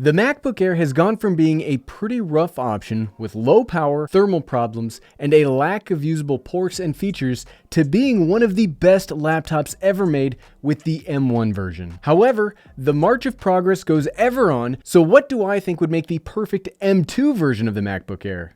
The MacBook Air has gone from being a pretty rough option with low power, thermal problems, and a lack of usable ports and features to being one of the best laptops ever made with the M1 version. However, the march of progress goes ever on, so what do I think would make the perfect M2 version of the MacBook Air?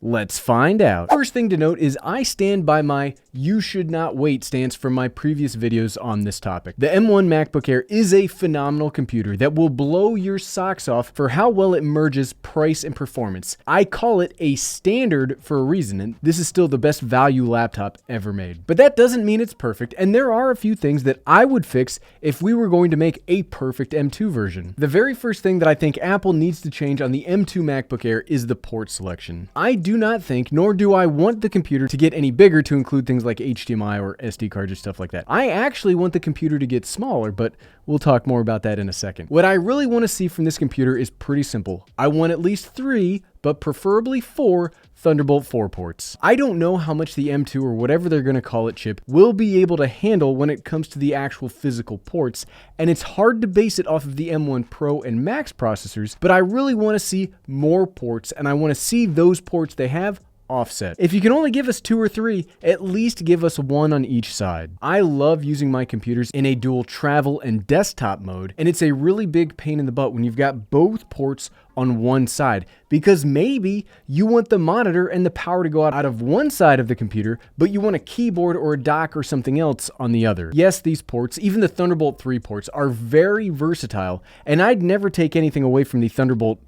Let's find out. First thing to note is I stand by my "you should not wait" stance from my previous videos on this topic. The M1 MacBook Air is a phenomenal computer that will blow your socks off for how well it merges price and performance. I call it a standard for a reason, and this is still the best value laptop ever made. But that doesn't mean it's perfect, and there are a few things that I would fix if we were going to make a perfect M2 version. The very first thing that I think Apple needs to change on the M2 MacBook Air is the port selection. I do not think, nor do I want the computer to get any bigger to include things like HDMI or SD cards or stuff like that. I actually want the computer to get smaller, but we'll talk more about that in a second. What I really want to see from this computer is pretty simple. I want at least 3, but preferably 4 Thunderbolt 4 ports. I don't know how much the M2 or whatever they're going to call it chip will be able to handle when it comes to the actual physical ports, and it's hard to base it off of the M1 Pro and Max processors, but I really want to see more ports, and I want to see those ports they have offset. If you can only give us 2 or 3, at least give us 1 on each side. I love using my computers in a dual travel and desktop mode, and it's a really big pain in the butt when you've got both ports on one side, because maybe you want the monitor and the power to go out of one side of the computer, but you want a keyboard or a dock or something else on the other. Yes, these ports, even the Thunderbolt 3 ports, are very versatile, and I'd never take anything away from the Thunderbolt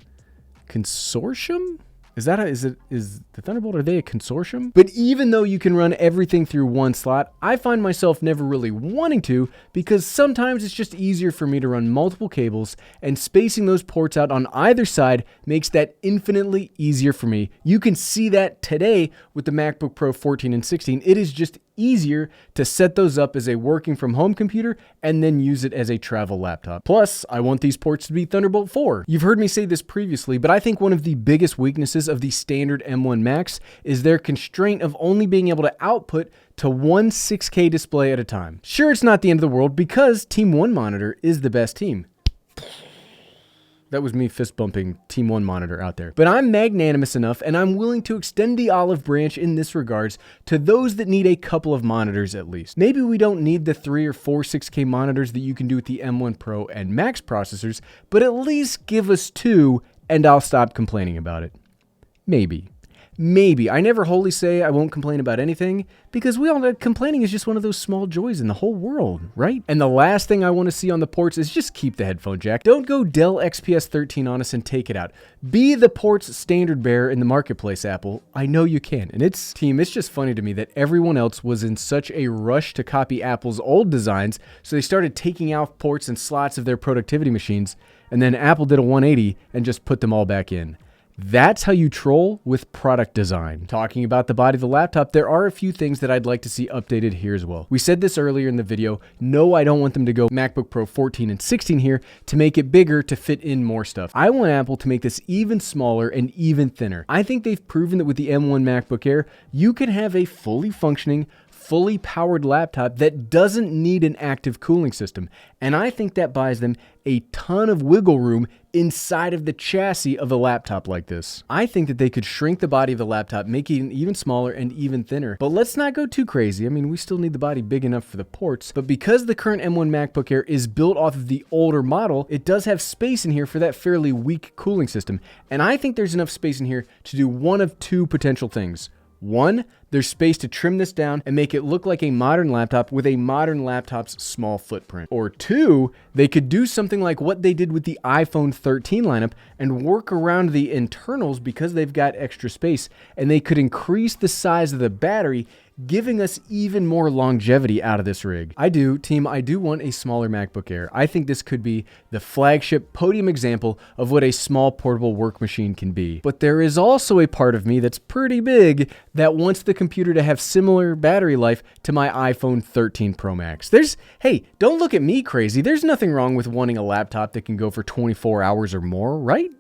consortium? Is the Thunderbolt, are they a consortium? But even though you can run everything through one slot, I find myself never really wanting to, because sometimes it's just easier for me to run multiple cables, and spacing those ports out on either side makes that infinitely easier for me. You can see that today with the MacBook Pro 14 and 16. It is just easier to set those up as a working from home computer and then use it as a travel laptop. Plus, I want these ports to be Thunderbolt 4. You've heard me say this previously, but I think one of the biggest weaknesses of the standard M1 Max is their constraint of only being able to output to one 6K display at a time. Sure, it's not the end of the world because Team 1 monitor is the best team. That was me fist bumping Team 1 monitor out there. But I'm magnanimous enough, and I'm willing to extend the olive branch in this regards to those that need a couple of monitors at least. Maybe we don't need the 3 or 4 6K monitors that you can do with the M1 Pro and Max processors, but at least give us 2 and I'll stop complaining about it. Maybe. I never wholly say I won't complain about anything, because we all know complaining is just one of those small joys in the whole world, right? And the last thing I want to see on the ports is just keep the headphone jack. Don't go Dell XPS 13 on us and take it out. Be the ports standard bearer in the marketplace, Apple. I know you can. And it's just funny to me that everyone else was in such a rush to copy Apple's old designs, so they started taking out ports and slots of their productivity machines, and then Apple did a 180 and just put them all back in. That's how you troll with product design. Talking about the body of the laptop, there are a few things that I'd like to see updated here as well. We said this earlier in the video. No, I don't want them to go MacBook Pro 14 and 16 here to make it bigger to fit in more stuff. I want Apple to make this even smaller and even thinner. I think they've proven that with the M1 MacBook Air, you can have a fully functioning, fully powered laptop that doesn't need an active cooling system. And I think that buys them a ton of wiggle room inside of the chassis of a laptop like this. I think that they could shrink the body of the laptop, make it even smaller and even thinner. But let's not go too crazy. I mean, we still need the body big enough for the ports. But because the current M1 MacBook Air is built off of the older model, it does have space in here for that fairly weak cooling system. And I think there's enough space in here to do one of 2 potential things. 1, there's space to trim this down and make it look like a modern laptop with a modern laptop's small footprint. Or 2, they could do something like what they did with the iPhone 13 lineup and work around the internals because they've got extra space, and they could increase the size of the battery, giving us even more longevity out of this rig. I do want a smaller MacBook Air. I think this could be the flagship podium example of what a small portable work machine can be. But there is also a part of me that's pretty big that wants the computer to have similar battery life to my iPhone 13 Pro Max. Hey, don't look at me crazy. There's nothing wrong with wanting a laptop that can go for 24 hours or more, right?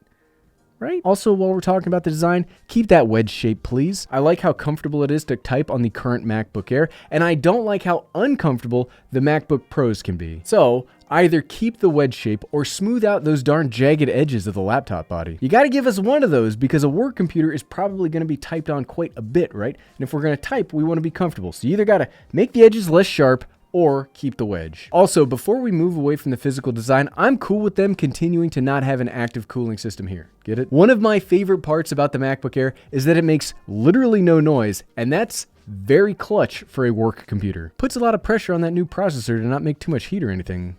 Also, while we're talking about the design, keep that wedge shape, please. I like how comfortable it is to type on the current MacBook Air, and I don't like how uncomfortable the MacBook Pros can be. So, Either keep the wedge shape or smooth out those darn jagged edges of the laptop body. You gotta give us one of those because a work computer is probably gonna be typed on quite a bit, right? And if we're gonna type, we wanna be comfortable. So you either gotta make the edges less sharp or keep the wedge. Also, before we move away from the physical design, I'm cool with them continuing to not have an active cooling system here. Get it? One of my favorite parts about the MacBook Air is that it makes literally no noise, and that's very clutch for a work computer. Puts a lot of pressure on that new processor to not make too much heat or anything.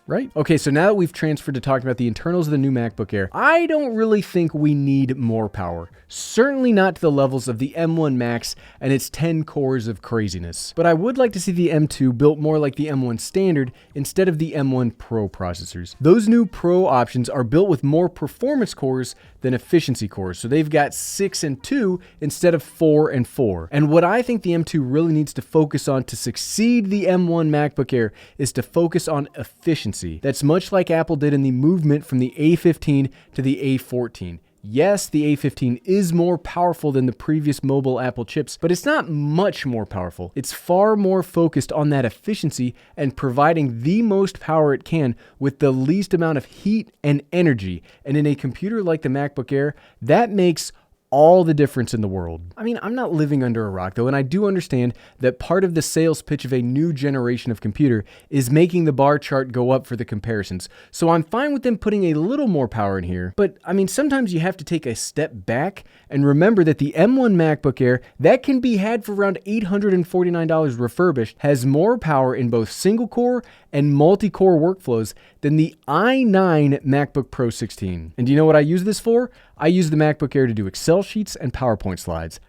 Right? Okay, so now that we've transferred to talking about the internals of the new MacBook Air, I don't really think we need more power. Certainly not to the levels of the M1 Max and its 10 cores of craziness. But I would like to see the M2 built more like the M1 Standard instead of the M1 Pro processors. Those new Pro options are built with more performance cores than efficiency cores, so they've got 6 and 2 instead of 4 and 4. And what I think the M2 really needs to focus on to succeed the M1 MacBook Air is to focus on efficiency. That's much like Apple did in the movement from the A15 to the A14. Yes, the A15 is more powerful than the previous mobile Apple chips, but it's not much more powerful. It's far more focused on that efficiency and providing the most power it can with the least amount of heat and energy. And in a computer like the MacBook Air, that makes all the difference in the world. I mean, I'm not living under a rock though, and I do understand that part of the sales pitch of a new generation of computer is making the bar chart go up for the comparisons. So I'm fine with them putting a little more power in here, but I mean, sometimes you have to take a step back and remember that the M1 MacBook Air, that can be had for around $849 refurbished, has more power in both single core and multi-core workflows than the i9 MacBook Pro 16. And do you know what I use this for? I use the MacBook Air to do Excel sheets and PowerPoint slides.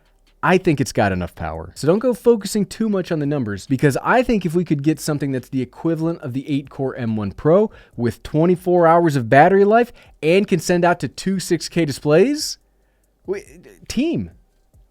I think it's got enough power. So don't go focusing too much on the numbers, because I think if we could get something that's the equivalent of the 8-core M1 Pro with 24 hours of battery life and can send out to two 6K displays, team.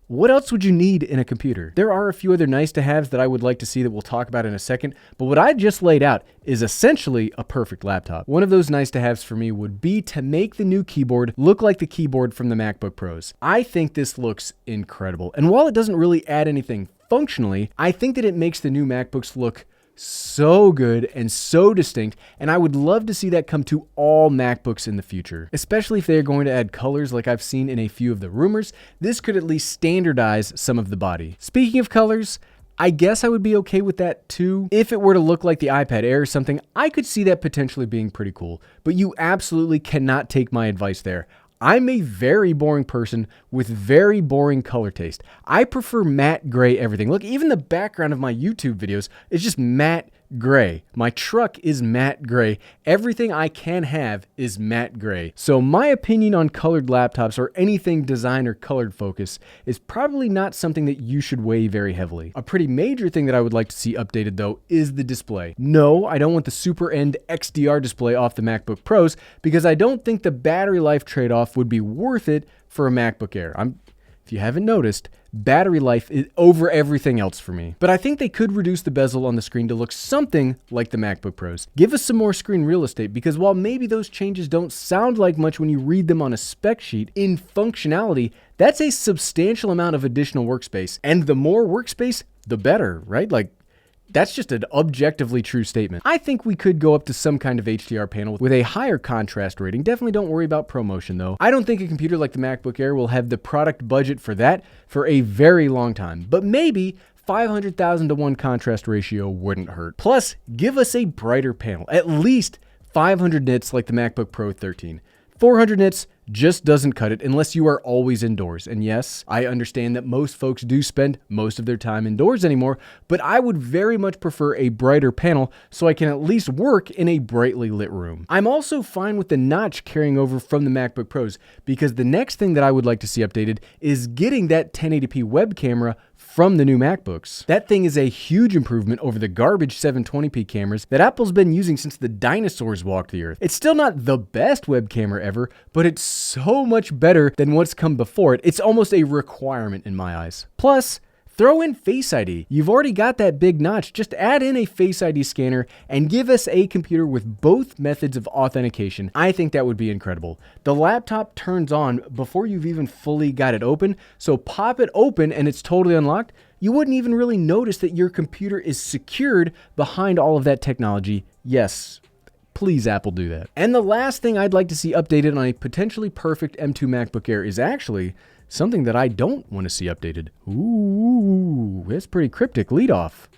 What else would you need in a computer? There are a few other nice to haves that I would like to see that we'll talk about in a second, but what I just laid out is essentially a perfect laptop. One of those nice to haves for me would be to make the new keyboard look like the keyboard from the MacBook Pros. I think this looks incredible. And while it doesn't really add anything functionally, I think that it makes the new MacBooks look so good and so distinct, and I would love to see that come to all MacBooks in the future, especially if they're going to add colors like I've seen in a few of the rumors. This could at least standardize some of the body. Speaking of colors, I guess I would be okay with that too. If it were to look like the iPad Air or something, I could see that potentially being pretty cool, but you absolutely cannot take my advice there. I'm a very boring person with very boring color taste. I prefer matte gray everything. Look, even the background of my YouTube videos is just matte gray. My truck is matte gray. Everything I can have is matte gray. So my opinion on colored laptops or anything design or colored focus is probably not something that you should weigh very heavily. A pretty major thing that I would like to see updated though is the display. No, I don't want the Super End XDR display off the MacBook Pros because I don't think the battery life trade-off would be worth it for a MacBook Air. If you haven't noticed, battery life is over everything else for me. But I think they could reduce the bezel on the screen to look something like the MacBook Pros. Give us some more screen real estate, because while maybe those changes don't sound like much when you read them on a spec sheet, in functionality, that's a substantial amount of additional workspace. And the more workspace, the better, right? Like, that's just an objectively true statement. I think we could go up to some kind of HDR panel with a higher contrast rating. Definitely don't worry about ProMotion though. I don't think a computer like the MacBook Air will have the product budget for that for a very long time, but maybe 500,000 to 1 contrast ratio wouldn't hurt. Plus, give us a brighter panel, at least 500 nits like the MacBook Pro 13. 400 nits just doesn't cut it unless you are always indoors. And yes, I understand that most folks do spend most of their time indoors anymore, but I would very much prefer a brighter panel so I can at least work in a brightly lit room. I'm also fine with the notch carrying over from the MacBook Pros, because the next thing that I would like to see updated is getting that 1080p web camera from the new MacBooks. That thing is a huge improvement over the garbage 720p cameras that Apple's been using since the dinosaurs walked the earth. It's still not the best web camera ever, but it's so much better than what's come before it. It's almost a requirement in my eyes. Plus, throw in Face ID. You've already got that big notch. Just add in a Face ID scanner and give us a computer with both methods of authentication. I think that would be incredible. The laptop turns on before you've even fully got it open, so pop it open and it's totally unlocked. You wouldn't even really notice that your computer is secured behind all of that technology. Yes, Please, Apple, do that. And the last thing I'd like to see updated on a potentially perfect M2 MacBook Air is actually something that I don't want to see updated. Ooh, that's pretty cryptic lead off.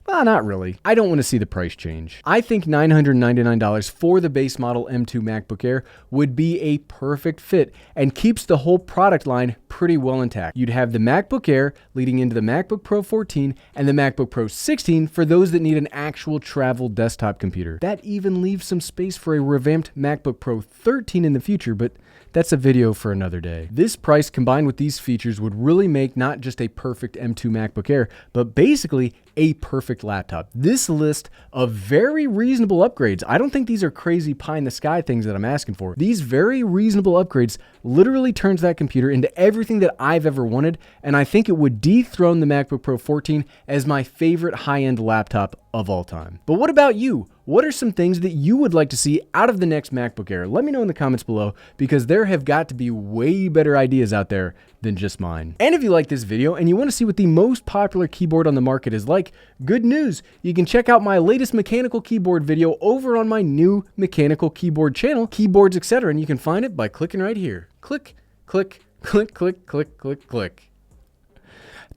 Well, not really. I don't want to see the price change. I think $999 for the base model M2 MacBook Air would be a perfect fit and keeps the whole product line pretty well intact. You'd have the MacBook Air leading into the MacBook Pro 14 and the MacBook Pro 16 for those that need an actual travel desktop computer. That even leaves some space for a revamped MacBook Pro 13 in the future, but that's a video for another day. This price combined with these features would really make not just a perfect M2 MacBook Air, but basically a perfect laptop. This list of very reasonable upgrades, I don't think these are crazy pie in the sky things that I'm asking for. These very reasonable upgrades literally turns that computer into everything that I've ever wanted, and I think it would dethrone the MacBook Pro 14 as my favorite high-end laptop of all time. But what about you? What are some things that you would like to see out of the next MacBook Air? Let me know in the comments below, because there have got to be way better ideas out there than just mine. And if you like this video and you want to see what the most popular keyboard on the market is like, good news, you can check out my latest mechanical keyboard video over on my new mechanical keyboard channel, Keyboards Etc., and you can find it by clicking right here. Click, click, click, click, click, click, click.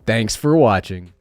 Thanks for watching.